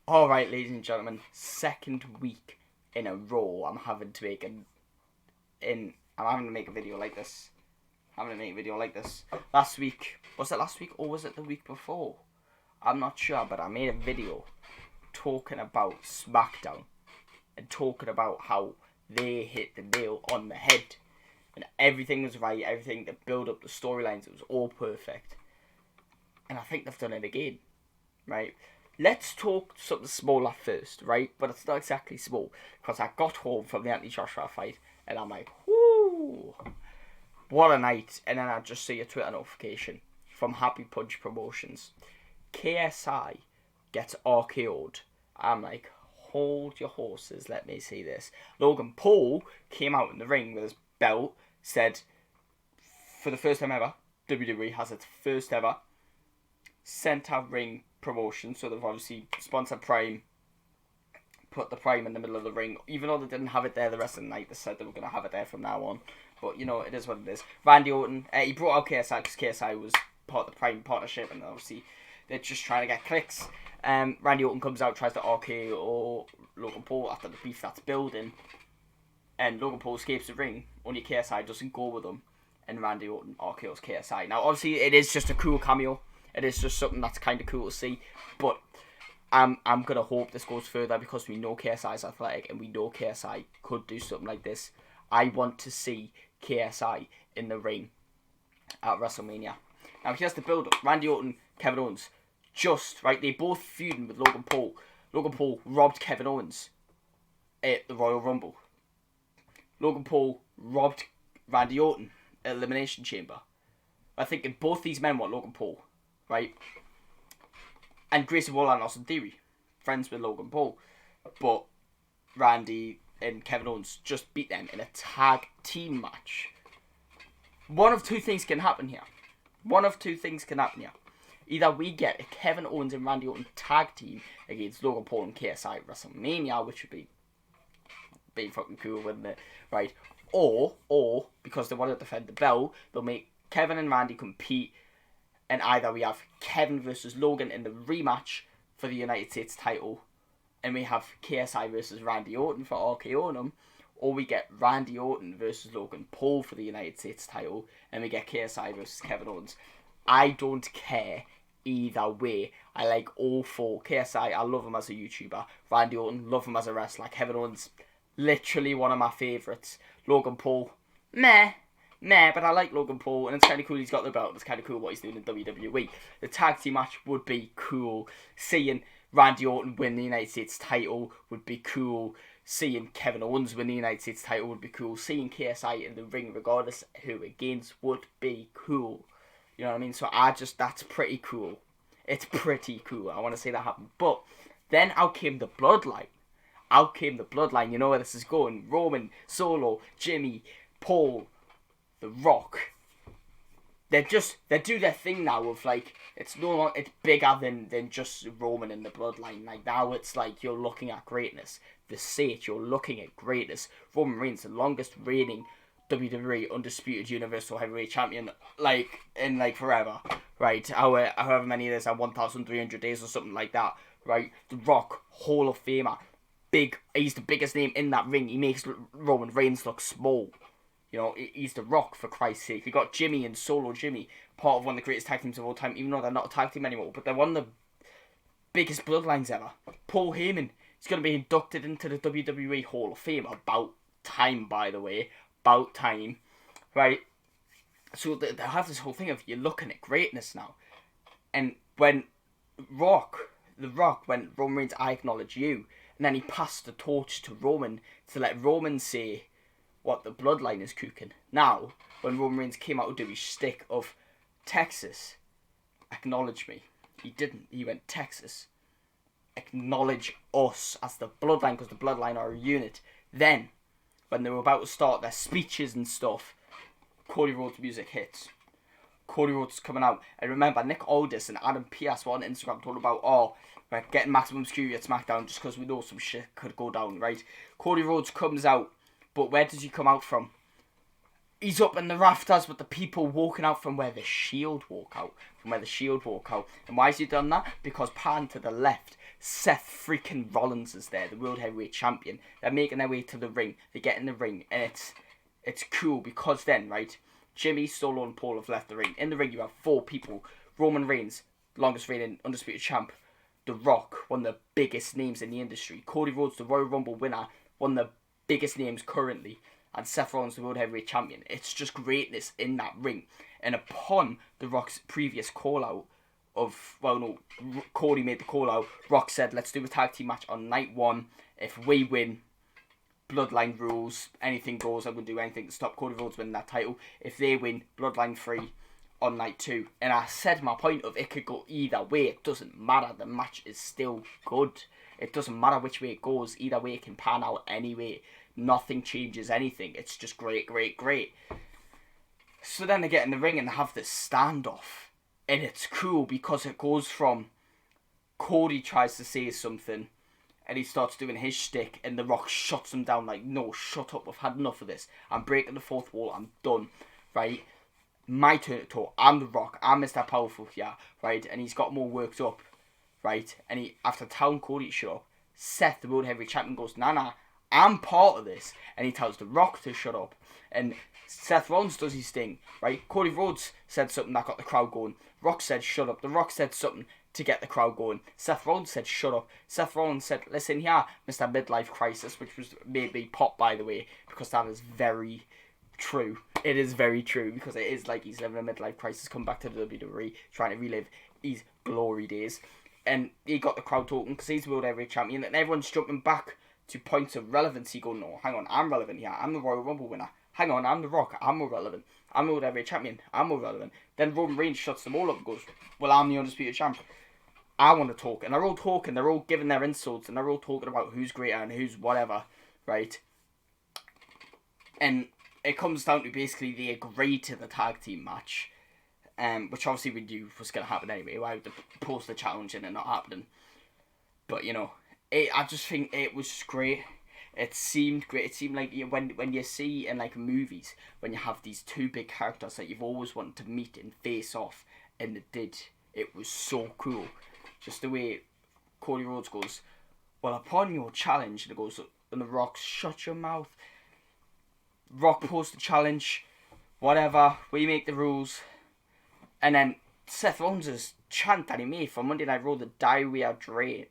Alright, ladies and gentlemen, second week in a row I'm having to make a video like this. Last week, was it last week or was it the week before? I'm not sure, but I made a video talking about Smackdown and talking about how they hit the nail on the head. And everything was right, everything to build up the storylines, it was all perfect. And I think they've done it again, right? Let's talk something small at first, right? But it's not exactly small, because I got home from the Anthony Joshua fight, and I'm like, whoo, what a night. And then I just see a Twitter notification from Happy Punch Promotions. KSI gets RKO'd. I'm like, hold your horses, let me see this. Logan Paul came out in the ring with his belt, said, for the first time ever, WWE has its first ever center ring promotion, so they've obviously sponsored Prime, put the Prime in the middle of the ring, even though they didn't have it there the rest of the night. They said they were going to have it there from now on, but you know, it is what it is. Randy Orton, he brought out KSI because KSI was part of the Prime partnership, and obviously they're just trying to get clicks. Randy Orton comes out, tries to RKO Logan Paul after the beef that's building, and Logan Paul escapes the ring, only KSI doesn't go with him, and Randy Orton RKOs KSI. Now obviously it is just a cool cameo. It is just something that's kind of cool to see, but I'm going to hope this goes further because we know KSI's athletic and we know KSI could do something like this. I want to see KSI in the ring at WrestleMania. Now here's the build-up. Randy Orton, Kevin Owens, just, right, they both feuding with Logan Paul. Logan Paul robbed Kevin Owens at the Royal Rumble. Logan Paul robbed Randy Orton at Elimination Chamber. I think both these men want Logan Paul. Right, and Grayson Waller and Austin Theory, friends with Logan Paul, but Randy and Kevin Owens just beat them in a tag team match. One of two things can happen here. Either we get a Kevin Owens and Randy Orton tag team against Logan Paul and KSI at WrestleMania, which would be fucking cool, wouldn't it? Right, or because they want to defend the belt, they'll make Kevin and Randy compete. And either we have Kevin versus Logan in the rematch for the United States title, and we have KSI versus Randy Orton for RKO them, or we get Randy Orton versus Logan Paul for the United States title, and we get KSI versus Kevin Owens. I don't care either way. I like all four. KSI, I love him as a YouTuber. Randy Orton, love him as a wrestler. Kevin Owens, literally one of my favourites. Logan Paul, meh, but I like Logan Paul, and it's kind of cool he's got the belt. It's kind of cool what he's doing in WWE. The tag team match would be cool. Seeing Randy Orton win the United States title would be cool. Seeing Kevin Owens win the United States title would be cool. Seeing KSI in the ring, regardless who against, would be cool. You know what I mean? So that's pretty cool. It's pretty cool. I want to see that happen. But then out came the Bloodline. You know where this is going. Roman, Solo, Jimmy, Paul, The Rock. They do their thing now of like, it's bigger than just Roman and the Bloodline. Like now it's like you're looking at greatness. You're looking at greatness. Roman Reigns, the longest reigning WWE Undisputed Universal Heavyweight Champion, in forever. Right? However many it is, 1,300 days or something like that. Right? The Rock, Hall of Famer. He's the biggest name in that ring. He makes Roman Reigns look small. You know, he's The Rock, for Christ's sake. You got Jimmy and Solo Jimmy, part of one of the greatest tag teams of all time, even though they're not a tag team anymore, but they're one of the biggest bloodlines ever. Paul Heyman is going to be inducted into the WWE Hall of Fame. About time, by the way. About time. Right? So they have this whole thing of you're looking at greatness now. And when The Rock, when Roman Reigns, I acknowledge you, and then he passed the torch to Roman to let Roman say what the Bloodline is cooking. Now, when Roman Reigns came out to do his shtick of Texas, acknowledge me. He didn't. He went Texas. Acknowledge us as the Bloodline, because the Bloodline are a unit. Then, when they were about to start their speeches and stuff, Cody Rhodes' music hits. Cody Rhodes is coming out. And remember, Nick Aldis and Adam Pearce were on Instagram talking about, we're getting maximum security at SmackDown just because we know some shit could go down, right? Cody Rhodes comes out. But where does he come out from? He's up in the rafters with the people walking out from where the Shield walk out. And why has he done that? Because pan to the left, Seth freaking Rollins is there, the World Heavyweight Champion. They're making their way to the ring. They get in the ring, and it's cool because then, right, Jimmy, Solo, and Paul have left the ring. In the ring, you have 4 people. Roman Reigns, longest reigning Undisputed Champ. The Rock, one of the biggest names in the industry. Cody Rhodes, the Royal Rumble winner, one of the biggest names currently. And Seth Rollins, the World Heavyweight Champion. It's just greatness in that ring. And upon The Rock's previous call-out Cody made the call-out. Rock said, let's do a tag team match on night 1. If we win, Bloodline rules, anything goes. I'm going to do anything to stop Cody Rhodes winning that title. If they win, Bloodline free on night 2. And I said my point of it could go either way. It doesn't matter. The match is still good. It doesn't matter which way it goes. Either way it can pan out anyway. Nothing changes anything. It's just great, great, great. So then they get in the ring and have this standoff. And it's cool because it goes from Cody tries to say something and he starts doing his shtick and The Rock shuts him down like, no, shut up, I've had enough of this. I'm breaking the 4th wall, I'm done, right? My turn to talk. I'm The Rock, I'm Mr. Powerful here, right? And he's got more worked up, right? And he, after telling Cody to shut up, Seth, the World Heavyweight Champion, goes, nah, I'm part of this. And he tells The Rock to shut up. And Seth Rollins does his thing, right? Cody Rhodes said something that got the crowd going. Rock said, shut up. The Rock said something to get the crowd going. Seth Rollins said, shut up. Seth Rollins said, listen here, Mr. Midlife Crisis, which was made me pop, by the way, because that is very true. It is very true, because it is like he's living a midlife crisis, come back to the WWE, trying to relive his glory days. And he got the crowd talking, because he's the World Heavyweight Champion, and everyone's jumping back to points of relevancy, going, no, hang on, I'm relevant here. I'm the Royal Rumble winner. Hang on, I'm The Rock. I'm more relevant. I'm the World Heavyweight Champion. I'm more relevant. Then Roman Reigns shuts them all up and goes, well, I'm the Undisputed Champ. I want to talk. And they're all talking. They're all giving their insults. And they're all talking about who's greater and who's whatever. Right? And it comes down to basically they agree to the tag team match. Which obviously we knew was going to happen anyway. Why would they post the challenge and it not happening? But, you know, I just think it was just great. It seemed great. It seemed like when you see in like movies, when you have these 2 big characters that you've always wanted to meet and face off, and it did. It was so cool. Just the way Cody Rhodes goes, well, upon your challenge, and it goes, and The Rock, shut your mouth. Rock posts the challenge, whatever, we make the rules. And then Seth Rollins' chant that he made for Monday Night Raw, the Diarrhea Dwayne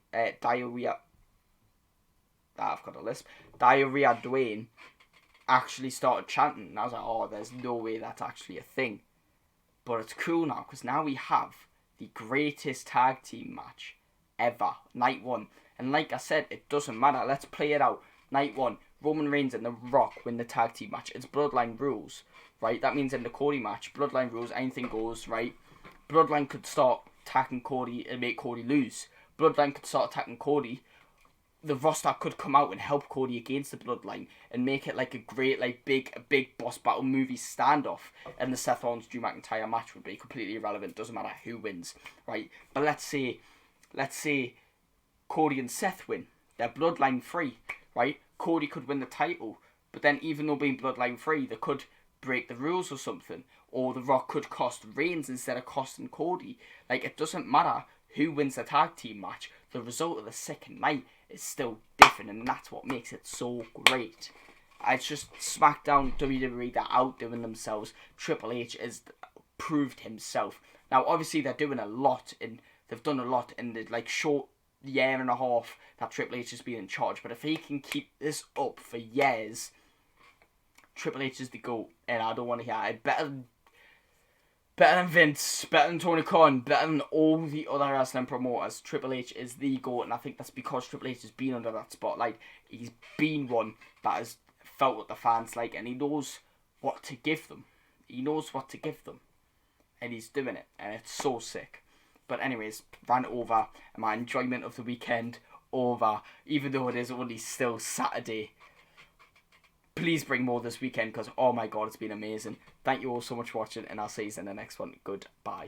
actually started chanting. And I was like, oh, there's no way that's actually a thing. But it's cool now, because now we have the greatest tag team match ever. Night 1. And like I said, it doesn't matter. Let's play it out. Night 1. Roman Reigns and The Rock win the tag team match. It's Bloodline rules, right? That means in the Cody match, Bloodline rules, anything goes, right? Bloodline could start attacking Cody and make Cody lose. Bloodline could start attacking Cody. The roster could come out and help Cody against the Bloodline and make it like a great, like big boss battle movie standoff. And the Seth Rollins Drew McIntyre match would be completely irrelevant. Doesn't matter who wins, right? But let's say Cody and Seth win. They're Bloodline free, right? Cody could win the title, but then even though being Bloodline free, they could break the rules or something. Or The Rock could cost Reigns instead of costing Cody. Like, it doesn't matter who wins the tag team match. The result of the second night is still different, and that's what makes it so great. It's just SmackDown, WWE, they're outdoing themselves. Triple H has proved himself. Now, obviously, they're doing a lot, and they've done a lot in the like short year and a half that Triple H has been in charge. But if he can keep this up for years, Triple H is the GOAT, and I don't want to hear it. Better than Vince, better than Tony Khan, better than all the other wrestling promoters. Triple H is the GOAT, and I think that's because Triple H has been under that spotlight. He's been one that has felt what the fans like, and he knows what to give them. He knows what to give them, and he's doing it, and it's so sick. But anyways, ran over, and my enjoyment of the weekend over, even though it is only still Saturday. Please bring more this weekend, because oh my god, it's been amazing. Thank you all so much for watching, and I'll see you in the next one. Goodbye.